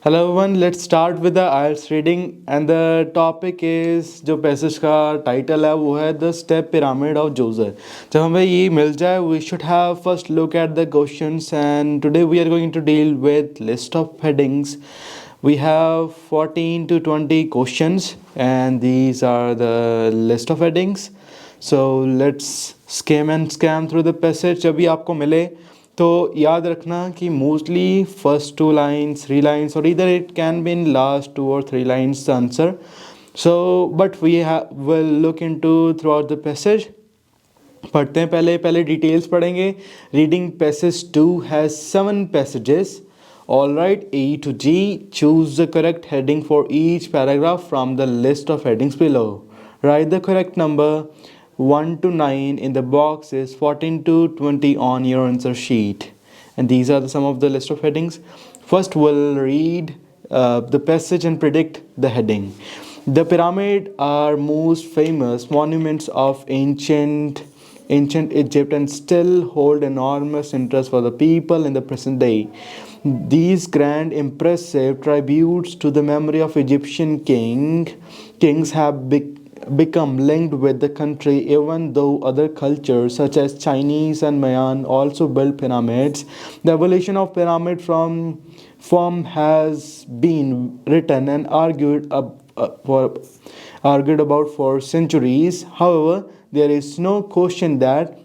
Hello everyone, let's start with the IELTS reading and the topic is जो passage का title है वो है द स्टेप पिरामिड ऑफ जोजर. जब हमें ये मिल जाए we should have first look at the questions and today we are going to deal with list of headings. We have 14 to 20 questions and these are the list of headings. So let's skim and scam through the passage. जब भी आपको मिले तो याद रखना कि mostly first two lines three lines और इधर it can be in last two और three lines answer. So but we will look into throughout the passage. पढ़ते हैं, पहले पहले डिटेल्स पढ़ेंगे. Reading passage 2 has 7 passages. All right, A to G. Choose the correct heading for each paragraph from the list of headings below. Write the correct number 1 to 9 in the boxes 14 to 20 on your answer sheet. And these are some of the list of headings. First, we'll read the passage and predict the heading. The pyramid are most famous monuments of ancient Egypt and still hold enormous interest for the people in the present day. These grand, impressive tributes to the memory of Egyptian kings have become linked with the country, even though other cultures such as Chinese and Mayan also built pyramids. The evolution of pyramid from form has been written and argued about for centuries. However, there is no question that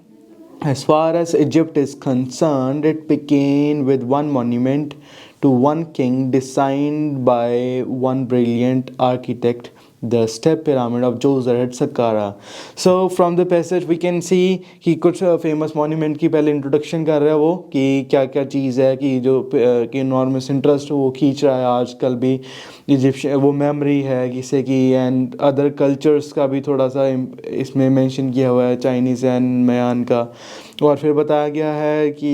as far as Egypt is concerned, it began with one monument to one king designed by one brilliant architect, the step pyramid of Djoser at Saqqara. So from the passage we can see कि कुछ famous monument की पहले introduction कर रहा है वो कि क्या क्या चीज़ है कि जो कि enormous interest वो खींच रहा है आजकल भी इजिप्शियन वो मेमोरी है किसे की एंड अदर कल्चर्स का भी थोड़ा सा इसमें मेंशन किया हुआ है चाइनीज़ एंड मयान का. और फिर बताया गया है कि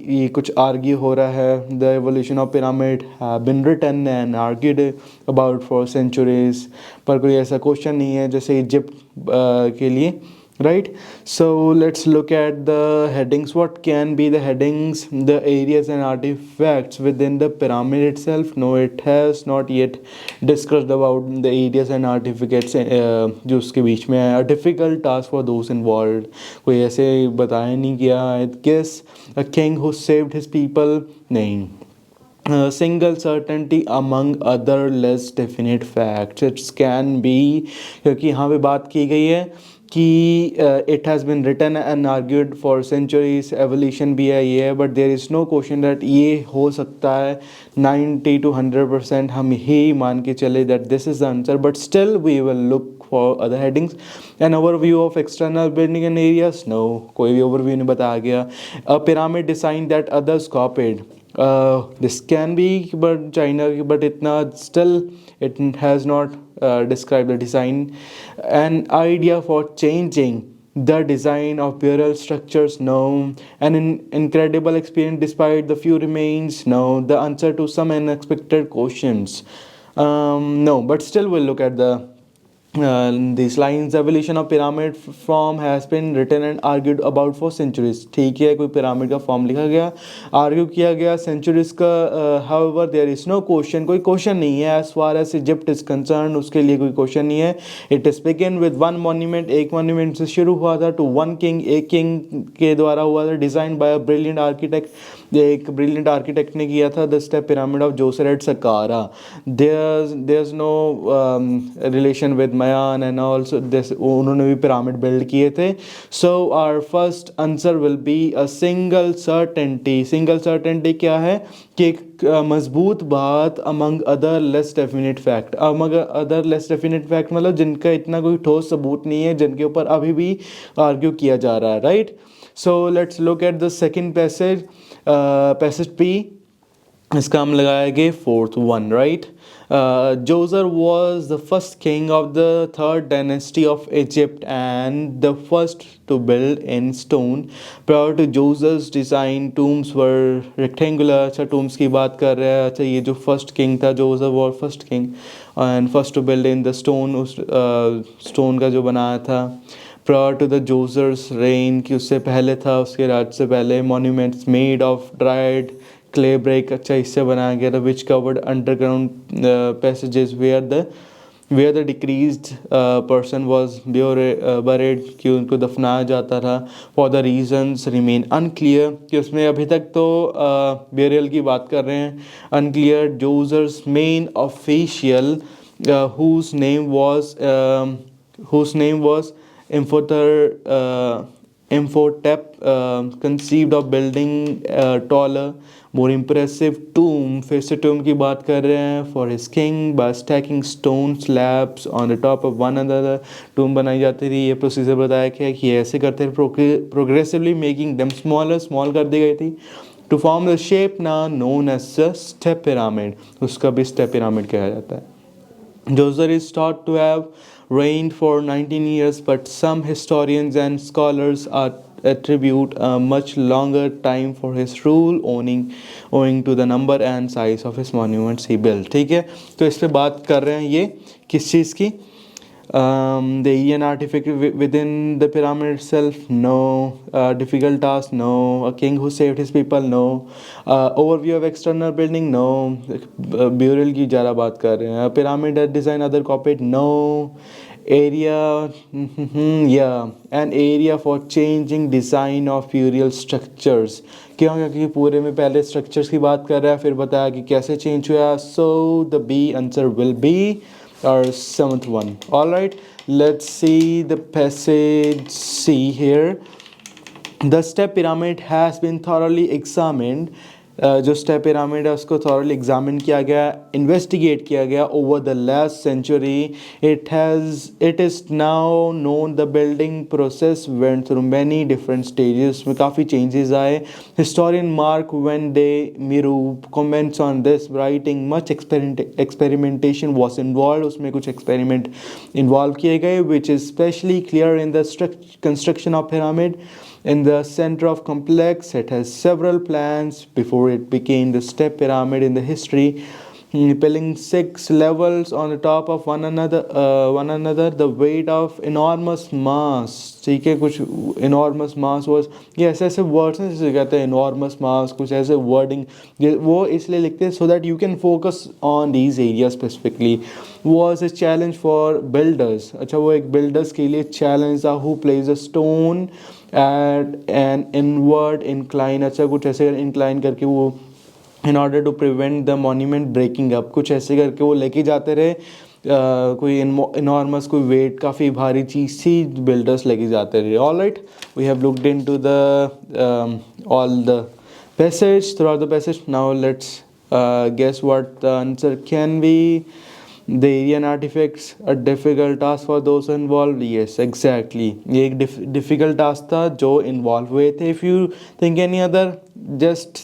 ये कुछ आर्ग्यू हो रहा है the evolution of pyramid have been written and argued about for centuries. पर कोई ऐसा क्वेश्चन नहीं है जैसे इजिप्ट के लिए, right? So let's look at the headings. What can be the headings? The areas and artifacts within the pyramid itself. No, it has not yet discussed about the areas and artifacts जो उसके बीच में है. A difficult task for those involved. कोई ऐसे बताया नहीं गया. I guess a king who saved his people. नहीं. Single certainty among other less definite facts. It can be क्योंकि यहाँ पे बात की गई है कि it has been written and argued for centuries, evolution भी है ये है, but there is no question that ये हो सकता है 90 to 100% हम ही मान के चले that this is the answer, but still we will look for other headings. An overview of external building and areas. No, कोई भी overview नहीं बताया गया. A pyramid design that others copied. This can be but China but itna still it has not described the design. An idea for changing the design of burial structures. No. An incredible experience despite the few remains. No. The answer to some unexpected questions. No, but still we'll look at the these lines. Evolution of pyramid form has been written and argued about for centuries. ठीक है, कोई pyramid का form लिखा गया, argue किया गया centuries का. However, there is no question, कोई question नहीं है as far as Egypt is concerned. उसके लिए कोई question नहीं है. It is begin with one monument. एक monument से शुरू हुआ था to one king. एक king के द्वारा हुआ था. Designed by a brilliant architect. एक brilliant architect ने किया था the step pyramid of Djoser at Saqqara. There's no relation with Mayan and also this उन्होंने भी पिरामिड बिल्ड किए थे. So our first answer will be a single certainty. Single certainty क्या है कि एक मजबूत बात among other less definite fact. among other less definite fact मतलब जिनका इतना कोई ठोस सबूत नहीं है, जिनके ऊपर अभी भी आर्ग्यू किया जा रहा है, right? So let's look at the second passage. Passage P. इसका हम लगाएंगे fourth one, right? Djoser was the first king of the third dynasty of Egypt and the first to build in stone. Prior to Djoser's design, tombs were rectangular. अच्छा, tombs की बात कर रहे हैं. अच्छा, ये जो first king था, Djoser was first king and first to build in the stone. उस stone का जो बनाया था. Prior to the Djoser's reign, कि उससे पहले था, उसके राज से पहले, monuments made of dried clay brick अच्छा इससे बनाया गया था, which covered underground passages where the deceased person was buried, कि उनको दफनाया जाता था, for the reasons remain unclear, कि उसमें अभी तक तो बेरियल की बात कर रहे हैं, unclear, Djoser's main official whose name was Imhotep, conceived of building taller, more impressive tomb, फिर से tomb की बात कर रहे हैं, for his king by stacking stone slabs on the top of one another, tomb बनाई जाती थी, ये प्रोसीजर बताया गया कि ऐसे करते थे, progressively making them smaller, small कर दी गई थी, to form the shape now known as the step pyramid, उसका भी step pyramid कहा जाता है. Djoser is thought to have reigned for 19 years, but some historians and scholars attribute a much longer time for his rule, owing to the number and size of his monuments he built. ठीक है, तो इस पे बात कर रहे हैं, ये किस चीज़ की? The Ian artifact within the pyramid itself, no. Difficult task, no. A king who saved his people, no. Overview of external building, no. Burial की ज़्यादा बात कर रहे हैं. Pyramid design other copied, no. Area, yeah, an area for changing design of burial structures. क्यों? क्योंकि पूरे में पहले structures की बात कर रहा है, फिर बताया कि कैसे change हुआ. So the B answer will be our 7th one. All right, let's see the passage C here. The step pyramid has been thoroughly examined. जो स्टेप पिरामिड है उसको थॉरली एग्जामिन किया गया, इन्वेस्टिगेट किया गया over the last century. It is now known the building process went through many different stages, उसमें काफ़ी changes आए. Historian Mark Van De Mieroop comments on this writing much experimentation was involve, उसमें कुछ experiment involve किए गए, which is specially clear in the construction of pyramid. In the center of complex, it has several plans before it became the step pyramid in the history, building 6 levels on the top of one another. The weight of enormous mass, ठीक है, कुछ enormous mass was, ये ऐसे ऐसे words हैं जिसे कहते हैं enormous mass, कुछ ऐसे wording वो इसलिए लिखते हैं so that you can focus on these areas specifically. Was a challenge for builders. अच्छा, वो एक builders के लिए challenge था. Who placed a stone at an inward incline, अच्छा कुछ ऐसे incline करके वो in order to prevent the monument breaking up, कुछ ऐसे करके वो लेके जाते रहे. कोई enormous कोई weight काफ़ी भारी चीज़ थी, builders लेके जाते रहे. All right, we have looked into the all the passage, throughout the passage. Now let's guess what the answer can be. The Aryan artifacts a difficult task for those involved. Yes, exactly. ये एक difficult task था जो involved हुए थे. If you think any other, just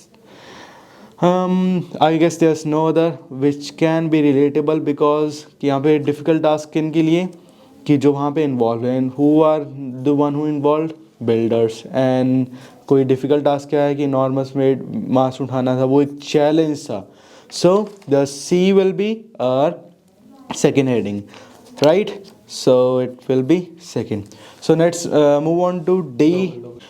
I guess there's no other which can be relatable, because कि यहाँ पे difficult task किन के लिए, कि जो वहाँ पे involved हैं. Who are the one who involved? Builders. And कोई difficult task क्या है कि enormous mass उठाना था, वो एक challenge था. So the C will be our second heading, right? So it will be second. So let's move on to D.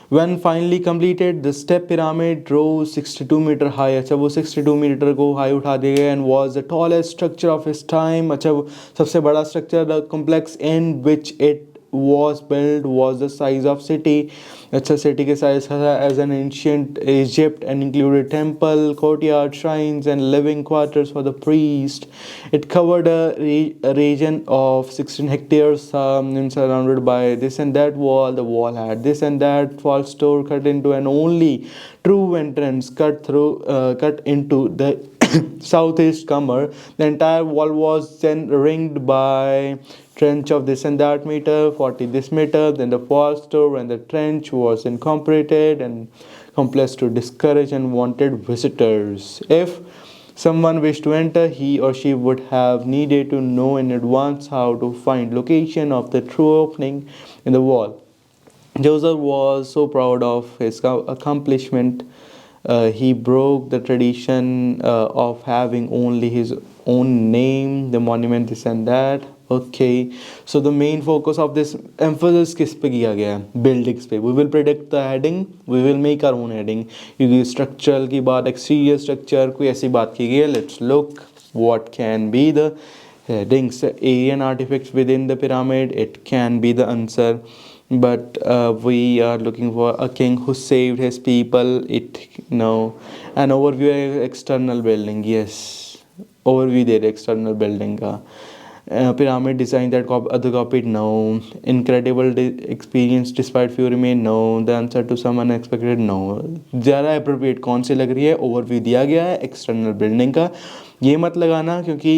When finally completed, the step pyramid rose 62 meter high. अच्छा, वो 62 metre को high उठा दिया गया, and was the tallest structure of its time. अच्छा, वो सबसे बड़ा structure, the complex in which it was built was the size of city. अच्छा, city के size था as an ancient Egypt, and included temple, courtyard, shrines and living quarters for the priest. It covered a region of 16 hectares, and surrounded by this and that wall. The wall had this and that false door cut into an only true entrance cut into the southeast corner. The entire wall was then ringed by trench of this and that meter, 40 this meter. Then the false door and the trench was incorporated and compressed to discourage unwanted visitors. If someone wished to enter, he or she would have needed to know in advance how to find location of the true opening in the wall. Joseph was so proud of his accomplishment. He broke the tradition of having only his own name, the monument, this and that. Okay, so the main focus of this emphasis किस पे किया गया है? Buildings पे. We will predict the heading, we will make our own heading, क्योंकि structural की बात, exterior structure कोई ऐसी बात की गई है. Let's look what can be the headings. Aryan artifacts within the pyramid, it can be the answer, but we are looking for a king who saved his people. It no. An overview external building, yes, overview there external building का. Pyramid design that other copied, no. Incredible experience despite few remain, no. The answer to some unexpected, no. ज़्यादा appropriate कौन सी लग रही है? overview दिया गया है external building का, ये मत लगाना क्योंकि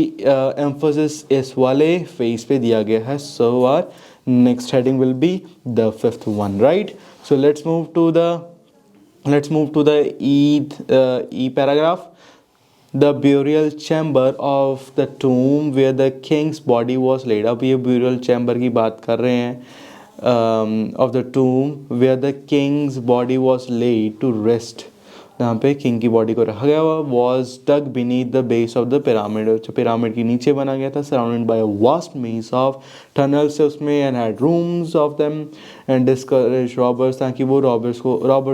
एम्फोसिस इस वाले फेस पे दिया गया है. So are next heading will be the fifth one, right. So let's move to the E paragraph. The burial chamber of the tomb where the king's body was laid. अब ये burial chamber की बात कर रहे हैं, of the tomb where the king's body was laid to rest. जहाँ पे king की बॉडी को रखा गया हुआ, was dug beneath the base of the pyramid, जो पिरामिड के नीचे बना गया था, surrounded by a vast maze of tunnels है उसमें, and had rooms of them, and discourage robbers, ताकि वो रॉबर्स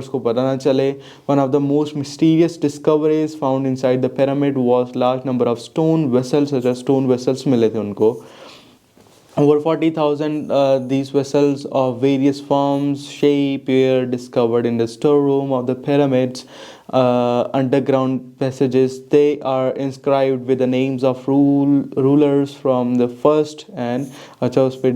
को पता ना चले. One of the most mysterious discoveries found inside the pyramid was large number of stone vessels. Stone vessels मिले थे उनको. Over 40,000 these vessels of various forms, shape were discovered in the storeroom of the pyramids. Underground passages, they are inscribed with the names of rulers from the first and अच्छा उस पर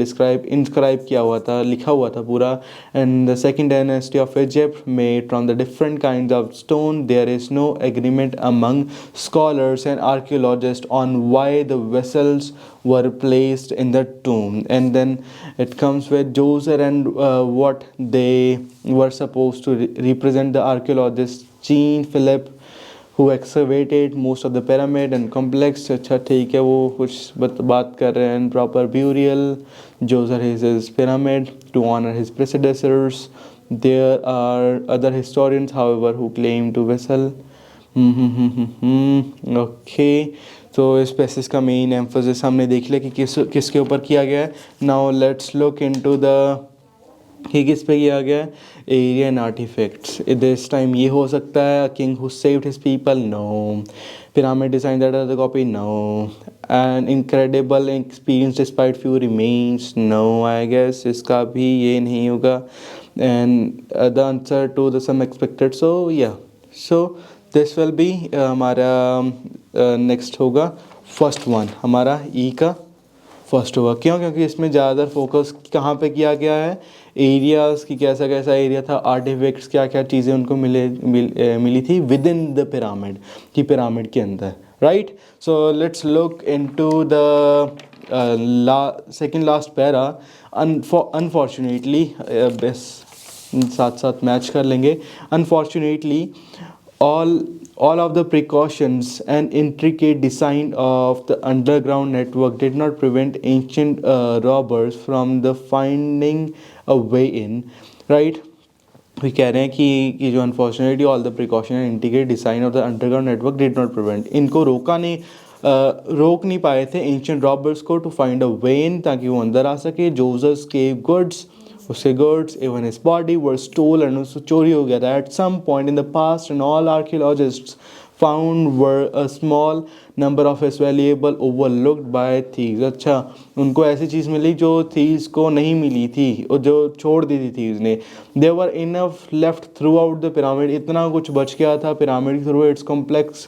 inscribe किया हुआ था, लिखा हुआ था पूरा, and the second dynasty of Egypt, made from the different kinds of stone. There is no agreement among scholars and archaeologists on why the vessels were placed in the tomb. And then it comes with Djoser and what they were supposed to represent. The archaeologist Jean Philip, who excavated most of the pyramid and complex. अच्छा ठीक है, वो कुछ बात कर रहे हैं. Proper burial, Djoser his pyramid to honor his predecessors. There are other historians, however, who claim to vessel. Okay. तो इस पैसेज का मेन एम्फोसिस हमने देख लिया कि किसके ऊपर किया गया है. Now let's look into the कि किस पे किया गया है. Ariane artefacts. दिस टाइम ये हो सकता है king who saved his people, no. Pyramid design that are the copy, no. An incredible experience despite few remains, no. I guess इसका भी ये नहीं होगा. And the answer to the sum expected. So ya, so this will be हमारा next होगा first one, हमारा E का first होगा. क्यों? क्योंकि इसमें ज़्यादातर फोकस कहाँ पे किया गया है? एरियाज़ की, कैसा कैसा एरिया था, आर्टिफैक्ट्स क्या क्या चीज़ें उनको मिली थी विद इन द पिरामिड, कि पिरामिड के अंदर, right. So let's look into the second last para. Unfortunately बस साथ साथ मैच कर लेंगे. Unfortunately all of the precautions and intricate design of the underground network did not prevent ancient robbers from the finding a way in, right. we कह रहे हैं कि जो unfortunately all the precaution and intricate design of the underground network did not prevent, इनको रोक नहीं पाए थे ancient robbers को to find a way in, ताकि वो अंदर आ सके. Joseph's cave goods, उसके goods, even his body were stolen, उसको चोरी हो गया था at some point in the past, and all archaeologists found were a small number of his valuable overlooked by thieves. अच्छा, उनको ऐसी चीज़ मिली जो thieves को नहीं मिली थी और जो छोड़ दी थी thieves ने. There were enough left throughout the pyramid, इतना कुछ बच गया था pyramid through its complex.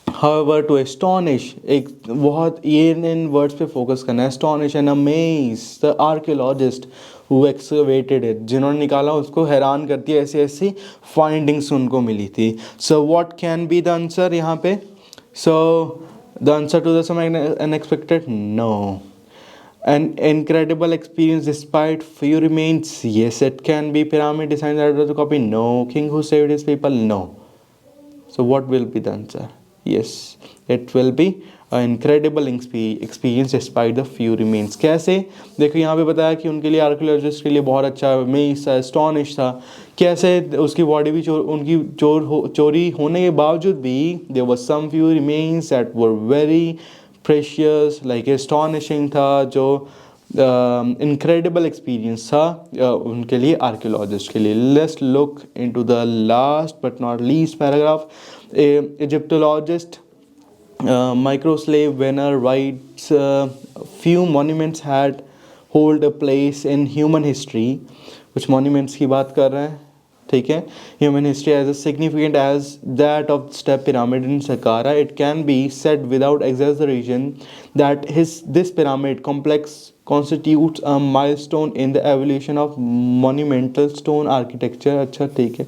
However, to astonish, एक बहुत ये इन वर्ड्स पे फोकस करना है. astonish and amaze the archaeologist who excavated it, जिन्होंने निकाला उसको हैरान करती है, ऐसी ऐसी फाइंडिंग्स उनको मिली थी. So what can be the answer यहाँ पे? So the answer to the some unexpected, no. An incredible experience despite few remains, yes. It can be pyramid design that was a copy, no. King who saved his people, no. So what will be the answer? Yes, it will be an incredible experience despite the few remains. कैसे? देखो यहाँ पे बताया कि उनके लिए archaeologist के लिए बहुत अच्छा अमेज था, एस्टॉनिश था. कैसे? उसकी बॉडी भी चोरी होने के बावजूद भी there were some few remains that were very precious like astonishing था, जो इनक्रेडिबल एक्सपीरियंस था उनके लिए, आर्कियोलॉजिस्ट के लिए. Let's look into the last but not least paragraph. Egyptologist microslave winner writes few monuments had hold a place in human history. कुछ monuments की बात कर रहे हैं, ठीक है. Human history as significant as that of step pyramid in Saqqara. It can be said without exaggeration that this pyramid complex constitutes a milestone in the evolution of monumental stone architecture. अच्छा ठीक है,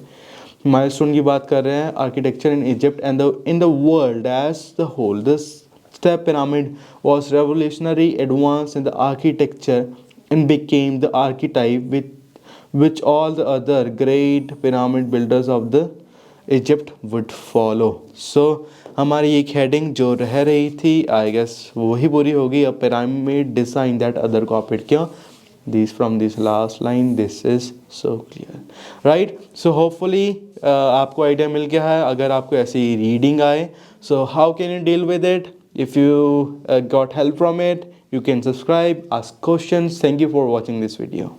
milestone की बात कर रहे हैं architecture in Egypt and in the world as the whole. This step pyramid was revolutionary advance in the architecture and became the archetype with which all the other great pyramid builders of the Egypt would follow. So हमारी एक heading जो रह रही थी I guess वही पूरी होगी. अ pyramid design that other copied. क्यों? These from this last line, this is so clear, right? So hopefully आपको आइडिया मिल गया है. अगर आपको ऐसी रीडिंग आए, so how can you deal with it? If you got help from it, you can subscribe, ask questions. Thank you for watching this video.